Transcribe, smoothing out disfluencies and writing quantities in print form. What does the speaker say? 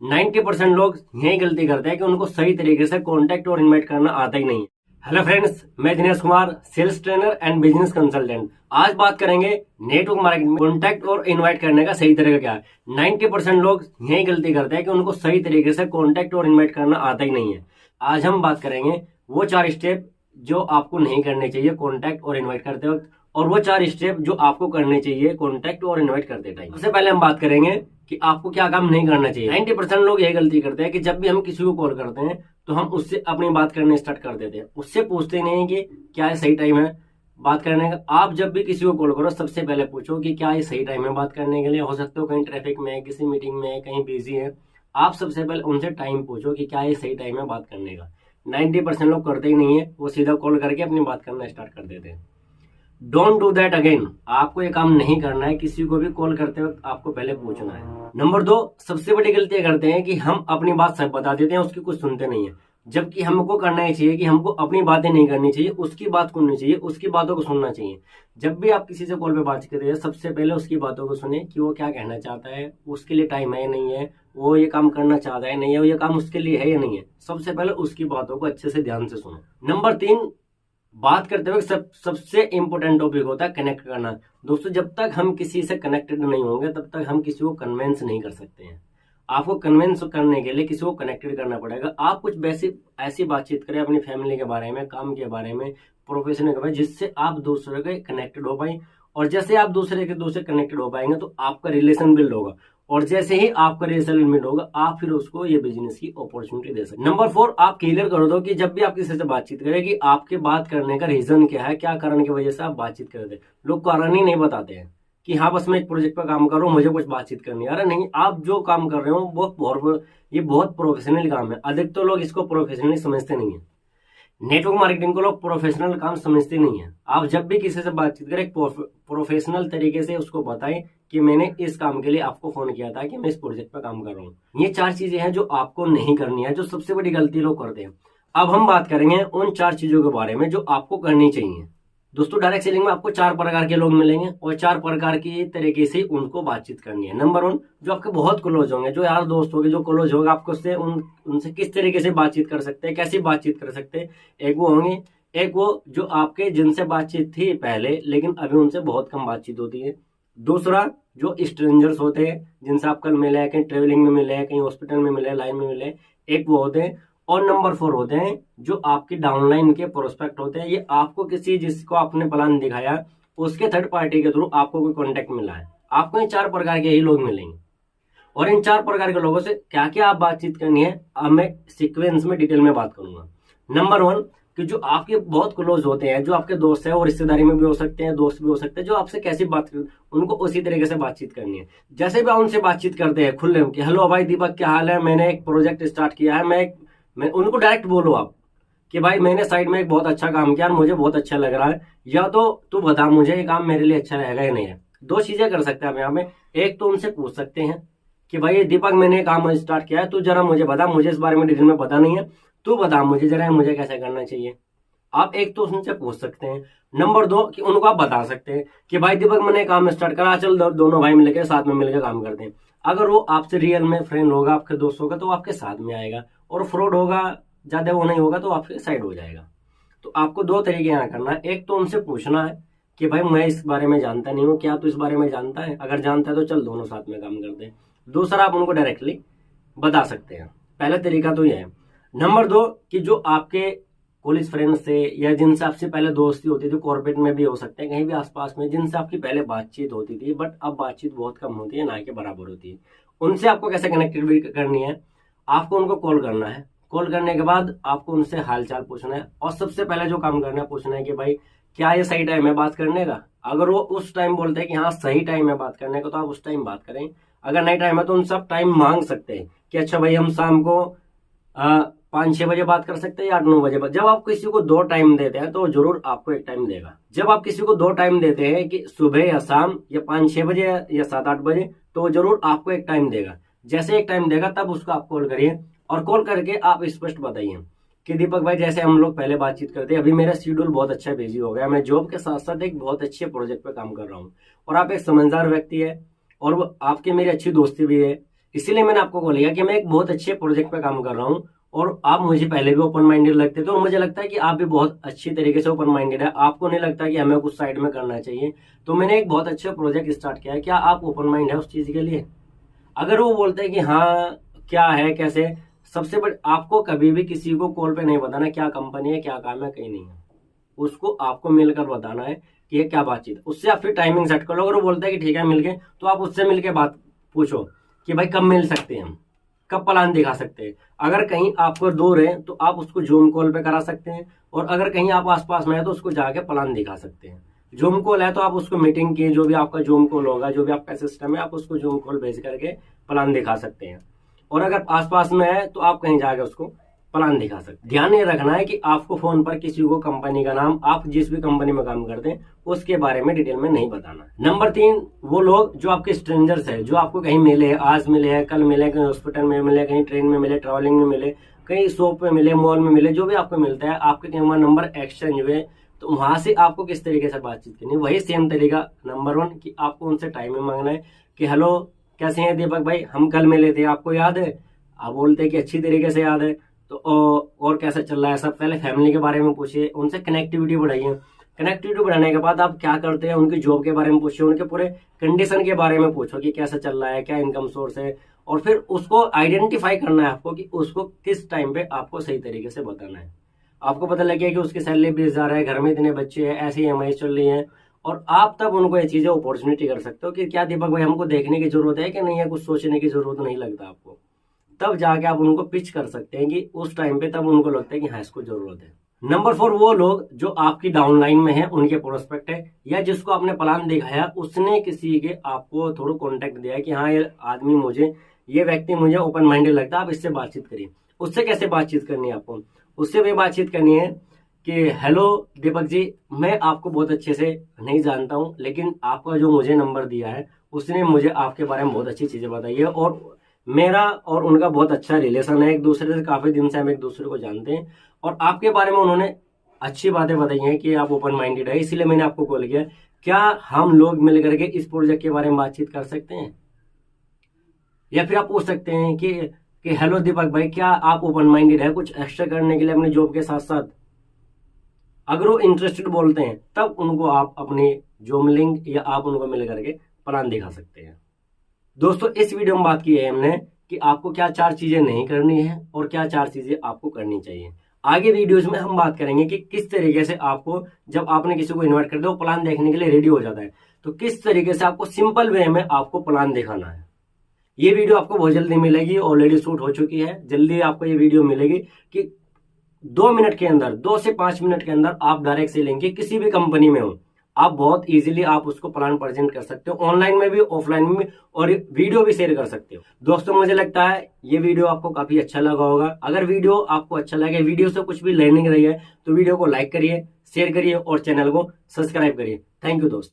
90% लोग यही गलती करते हैं कि उनको सही तरीके से कॉन्टैक्ट और इनवाइट करना आता ही नहीं है। हेलो फ्रेंड्स, मैं Dinesh Kumar, sales trainer and business consultant. आज बात करेंगे नेटवर्क मार्केटिंग में कॉन्टैक्ट और इनवाइट करने का सही तरीका क्या है। 90% लोग यही गलती करते हैं कि उनको सही तरीके से कॉन्टैक्ट और इनवाइट करना आता ही नहीं है। आज हम बात करेंगे वो 4 स्टेप जो आपको नहीं करने चाहिए कॉन्टैक्ट और इनवाइट करते वक्त, और वो 4 स्टेप जो आपको करने चाहिए कॉन्टैक्ट और इनवाइट करते टाइम। सबसे पहले हम बात करेंगे कि आपको क्या काम नहीं करना चाहिए। 90% लोग यही गलती करते हैं कि जब भी हम किसी को कॉल करते हैं तो हम उससे अपनी बात करने स्टार्ट कर देते हैं, उससे पूछते नहीं कि क्या ये सही टाइम है बात करने का। आप जब भी किसी को कॉल करो सबसे पहले पूछो कि क्या ये सही टाइम है बात करने के लिए। हो सकता है कहीं ट्रैफिक में है, किसी मीटिंग में है, कहीं बिजी है। आप सबसे पहले उनसे टाइम पूछो कि क्या ये सही टाइम है बात करने का। 90% लोग करते ही नहीं है, वो सीधा कॉल करके अपनी बात करना स्टार्ट कर देते हैं। Don't do that again. आपको ये काम नहीं करना है। किसी को भी कॉल करते वक्त आपको पहले पूछना है। नंबर 2, सबसे बड़ी गलती करते हैं कि हम अपनी बात सब बता देते हैं, उसकी कुछ सुनते नहीं है। जबकि हमको करना ही चाहिए कि हमको अपनी बातें नहीं करनी चाहिए, उसकी बात सुननी चाहिए, उसकी बातों को सुनना चाहिए। जब भी आप किसी से कॉल पे बात करते हैं सबसे पहले उसकी बातों को सुने कि वो क्या कहना चाहता है, उसके लिए टाइम है या नहीं है, वो ये काम करना चाहता है नहीं है, ये काम उसके लिए है या नहीं है। सबसे पहले उसकी बातों को अच्छे से ध्यान से सुनो। नंबर 3, बात करते हुए सबसे इंपॉर्टेंट टॉपिक होता है कनेक्ट करना। दोस्तों, जब तक हम किसी से कनेक्टेड नहीं होंगे तब तक हम किसी को कन्विंस नहीं कर सकते हैं। आपको कन्विंस करने के लिए किसी को कनेक्टेड करना पड़ेगा। आप कुछ ऐसी बातचीत करें अपनी फैमिली के बारे में, काम के बारे में, प्रोफेशन के बारे में, जिससे आप दूसरे के कनेक्टेड हो पाए। और जैसे आप दूसरे कनेक्टेड हो पाएंगे तो आपका रिलेशन बिल्ड होगा, और जैसे ही आपका रिलेशन बिल्ड होगा आप फिर उसको ये बिजनेस की अपॉर्चुनिटी दे सकते हैं। नंबर 4, आप क्लियर कर दो कि जब भी आप किसी से बातचीत करें कि आपके बात करने का रीजन क्या है, क्या कारण की वजह से आप बातचीत करते हैं। लोग कारण ही नहीं बताते हैं कि हाँ बस मैं एक प्रोजेक्ट पर काम कर रहा हूँ, मुझे कुछ बातचीत करनी है। अरे नहीं, आप जो काम कर रहे हो ये बहुत प्रोफेशनल काम है। अधिकतर लोग इसको प्रोफेशनली समझते नहीं है। नेटवर्क मार्केटिंग को लोग प्रोफेशनल काम समझते नहीं है। आप जब भी किसी से बातचीत करें प्रोफेशनल तरीके से उसको बताएं कि मैंने इस काम के लिए आपको फोन किया था, कि मैं इस प्रोजेक्ट पर काम कर रहा हूँ। ये 4 चीजें हैं जो आपको नहीं करनी है, जो सबसे बड़ी गलती लोग करते हैं। अब हम बात करेंगे उन 4 चीजों के बारे में जो आपको करनी चाहिए। दोस्तों, डायरेक्ट सेलिंग में आपको 4 प्रकार के लोग मिलेंगे और 4 प्रकार की तरीके से उनको बातचीत करनी है। नंबर 1, जो आपके बहुत क्लोज होंगे, जो यार दोस्त होंगे, जो क्लोज होगा, आपको उससे उनसे किस तरीके से बातचीत कर सकते हैं, कैसी बातचीत कर सकते हैं। एक वो होंगे, एक वो जो आपके जिनसे बातचीत थी पहले लेकिन अभी उनसे बहुत कम बातचीत होती है। दूसरा, जो स्ट्रेंजर्स होते हैं जिनसे आप कल मिले हैं, कहीं ट्रेवलिंग में मिले हैं, कहीं हॉस्पिटल में मिले, लाइन में मिले, एक वो होते हैं। और नंबर 4 होते हैं जो आपके डाउनलाइन के प्रोस्पेक्ट होते हैं। ये आपको जिसको आपने प्लान दिखाया उसके थर्ड पार्टी के थ्रू आपको कोई कॉन्टेक्ट मिला है। आपको इन 4 प्रकार के ही लोग मिलेंगे, और इन 4 प्रकार के लोगों से क्या क्या आप बातचीत करनी है अब मैं सीक्वेंस में डिटेल में बात करूंगा। नंबर 1, कि जो आपके बहुत क्लोज होते हैं, जो आपके दोस्त है, और रिश्तेदारी में भी हो सकते हैं, दोस्त भी हो सकते हैं, जो आपसे कैसी बात कर, उनको उसी तरीके से बातचीत करनी है। जैसे भी आप उनसे बातचीत करते हैं खुले कि हेलो भाई दीपक, क्या हाल है, मैंने एक प्रोजेक्ट स्टार्ट किया है, मैं उनको डायरेक्ट बोलो आप कि भाई मैंने साइड में एक बहुत अच्छा काम किया, मुझे बहुत अच्छा लग रहा है, या तो तू बता मुझे ये काम मेरे लिए अच्छा रहेगा या नहीं है। 2 चीजें कर सकते हैं आप यहाँ पे। एक तो उनसे पूछ सकते हैं कि भाई दीपक, मैंने काम स्टार्ट किया है, तू जरा मुझे बता, मुझे इस बारे में डिटेल में पता नहीं है, तू बता मुझे जरा मुझे कैसे करना चाहिए। आप एक तो उनसे पूछ सकते हैं। नंबर 2, कि उनको आप बता सकते हैं कि भाई दीपक मैंने काम स्टार्ट करा, चल दोनों भाई मिलकर साथ में मिलकर काम करते हैं। अगर वो आपसे रियल में फ्रेंड होगा, आपके दोस्त होगा, तो आपके साथ में आएगा, और फ्रॉड होगा, ज्यादा वो नहीं होगा तो आपके साइड हो जाएगा। तो आपको 2 तरीके यहाँ करना है। एक तो उनसे पूछना है कि भाई मैं इस बारे में जानता नहीं हूँ, क्या तू इस बारे में जानता है, अगर जानता है तो चल दोनों साथ में काम करते हैं। दूसरा, आप उनको डायरेक्टली बता सकते हैं। पहला तरीका तो यह है। नंबर 2, कि जो आपके कॉलेज फ्रेंड से या जिनसे आपसे पहले दोस्ती होती थी, कॉर्पोरेट में भी हो सकते हैं, कहीं भी आसपास में, जिनसे आपकी पहले बातचीत होती थी बट अब बातचीत बहुत कम होती है, ना के बराबर होती है, उनसे आपको कैसे कनेक्टेड करनी है। आपको उनको कॉल करना है। कॉल करने के बाद आपको उनसे हालचाल पूछना है, और सबसे पहले जो काम करना है पूछना है कि भाई क्या ये सही टाइम है बात करने का। अगर वो उस टाइम बोलते हैं कि हाँ सही टाइम है बात करने का, तो आप उस टाइम बात करें। अगर नहीं टाइम है तो उनसे आप टाइम मांग सकते हैं कि अच्छा भाई हम शाम को 5-6 बजे बात कर सकते हैं या 8-9 बजे। जब आप किसी को 2 टाइम देते हैं तो जरूर आपको एक टाइम देगा। जब आप किसी को 2 टाइम देते हैं कि सुबह या शाम या 5-6 बजे या 7-8 बजे, तो जरूर आपको एक टाइम देगा। जैसे एक टाइम देगा तब उसको आप कॉल करिए, और कॉल करके आप स्पष्ट बताइए कि दीपक भाई जैसे हम लोग पहले बातचीत करते हैं, अभी मेरा शेड्यूल बहुत अच्छा बिजी हो गया, मैं जॉब के साथ साथ एक बहुत अच्छे प्रोजेक्ट पे काम कर रहा हूँ, और आप एक समझदार व्यक्ति है, और वो आपके मेरी अच्छी दोस्ती भी है, इसीलिए मैंने आपको कॉल किया कि मैं एक बहुत अच्छे प्रोजेक्ट पे काम कर रहा हूँ और आप मुझे पहले भी ओपन माइंडेड लगते थे और मुझे लगता है कि आप भी बहुत अच्छी तरीके से ओपन माइंडेड है। आपको नहीं लगता कि हमें कुछ साइड में करना चाहिए, तो मैंने एक बहुत अच्छा प्रोजेक्ट स्टार्ट किया है। क्या आप ओपन माइंड है उस चीज के लिए? अगर वो बोलते हैं कि हाँ क्या है कैसे, सबसे बड़े आपको कभी भी किसी को कॉल पे नहीं बताना क्या कंपनी है क्या काम है, कहीं नहीं है। उसको आपको मिलकर बताना है कि ये क्या बातचीत है। उससे आप फिर टाइमिंग सेट कर लो। अगर वो बोलता है कि ठीक है मिल गए, तो आप उससे मिलके बात पूछो कि भाई कब मिल सकते हैं हम, कब प्लान दिखा सकते हैं। अगर कहीं आपको दूर है तो आप उसको जूम कॉल पे करा सकते हैं, और अगर कहीं आप आसपास में है तो उसको जाके प्लान दिखा सकते हैं। जूम कॉल है तो आप उसको मीटिंग की, जो भी आपका जूम कॉल होगा, जो भी आपका सिस्टम है, आप उसको जूम कॉल भेज करके प्लान दिखा सकते हैं। और अगर आसपास में है तो आप कहीं जाके उसको प्लान दिखा सकते। ध्यान ये रखना है कि आपको फोन पर किसी को कंपनी का नाम, आप जिस भी कंपनी में काम करते हैं उसके बारे में डिटेल में नहीं बताना। नंबर 3, वो लोग जो आपके स्ट्रेंजर्स है, जो आपको कहीं मिले, आज मिले हैं, कल मिले, कहीं हॉस्पिटल में मिले, कहीं ट्रेन में मिले, ट्रैवलिंग में मिले, कहीं शॉप में मिले, मॉल में मिले, जो भी आपको मिलता है, आपके कहीं नंबर एक्सचेंज हुए, तो वहां से आपको किस तरीके से बातचीत करनी है, वही सेम तरीका। नंबर 1 कि आपको उनसे टाइम में मांगना है कि हेलो कैसे हैं दीपक भाई, हम कल मिले थे, आपको याद है? आप बोलते हैं कि अच्छी तरीके से याद है। तो और कैसा चल रहा है सब, पहले फैमिली के बारे में पूछिए, उनसे कनेक्टिविटी बढ़ाइए। कनेक्टिविटी बढ़ाने के बाद आप क्या करते हैं उनकी जॉब के बारे में पूछिए, उनके पूरे कंडीशन के बारे में पूछो कि कैसा चल रहा है, क्या इनकम सोर्स है, और फिर उसको आइडेंटिफाई करना है आपको कि उसको किस टाइम पे आपको सही तरीके से बताना है। आपको पता लगे कि उसकी सैलरी 20,000 है, घर में इतने बच्चे हैं, ऐसी EMI चल रही है, और आप तब उनको ये चीजें अपॉर्चुनिटी कर सकते हो कि क्या दीपक भाई हमको देखने की जरूरत है कि नहीं है, कुछ सोचने की जरूरत नहीं लगता आपको। तब जाके आप उनको पिच कर सकते हैं कि उस टाइम पे तब उनको लगता है कि हाँ इसको जरूरत है। नंबर 4, वो लोग जो आपकी डाउनलाइन में है, उनके प्रोस्पेक्ट है, या जिसको आपने प्लान दिखाया उसने किसी के आपको थोड़ा कॉन्टेक्ट दिया है कि हाँ ये आदमी मुझे, ये व्यक्ति मुझे ओपन माइंडेड लगता है, आप इससे बातचीत करिए। उससे कैसे बातचीत करनी है आपको? उससे भी बातचीत करनी है कि हेलो दीपक जी, मैं आपको बहुत अच्छे से नहीं जानता हूँ, लेकिन आपका जो मुझे नंबर दिया है उसने मुझे आपके बारे में बहुत अच्छी चीजें बताई है, और मेरा और उनका बहुत अच्छा रिलेशन है, एक दूसरे से काफी दिन से हम एक दूसरे को जानते हैं, और आपके बारे में उन्होंने अच्छी बातें बताई हैं कि आप ओपन माइंडेड है, इसलिए मैंने आपको कॉल किया। क्या हम लोग मिल करके इस प्रोजेक्ट के बारे में बातचीत कर सकते हैं? या फिर आप पूछ सकते हैं कि हेलो दीपक भाई, क्या आप ओपन माइंडेड है कुछ एक्स्ट्रा करने के लिए अपने जॉब के साथ साथ? अगर वो इंटरेस्टेड बोलते हैं तब उनको आप अपनी जॉब लिंक या आप उनको मिल करके प्लान दिखा सकते हैं। दोस्तों इस वीडियो में बात की है हमने कि आपको क्या 4 चीजें नहीं करनी है और क्या 4 चीजें आपको करनी चाहिए। आगे वीडियोस में हम बात करेंगे कि किस तरीके से आपको, जब आपने किसी को इन्वाइट कर दिया, वो प्लान देखने के लिए रेडी हो जाता है, तो किस तरीके से आपको सिंपल वे में आपको प्लान दिखाना है। ये वीडियो आपको बहुत जल्दी मिलेगी, ऑलरेडी शूट हो चुकी है, जल्दी आपको ये वीडियो मिलेगी कि 2 मिनट के अंदर, 2 से 5 मिनट के अंदर आप डायरेक्ट से लेंगे, किसी भी कंपनी में हो आप बहुत इजीली आप उसको प्लान प्रेजेंट कर सकते हो, ऑनलाइन में भी ऑफलाइन में भी, और वीडियो भी शेयर कर सकते हो। दोस्तों मुझे लगता है ये वीडियो आपको काफी अच्छा लगा होगा। अगर वीडियो आपको अच्छा लगे, वीडियो से कुछ भी लर्निंग रही है, तो वीडियो को लाइक करिए, शेयर करिए और चैनल को सब्सक्राइब करिए। थैंक यू दोस्तों।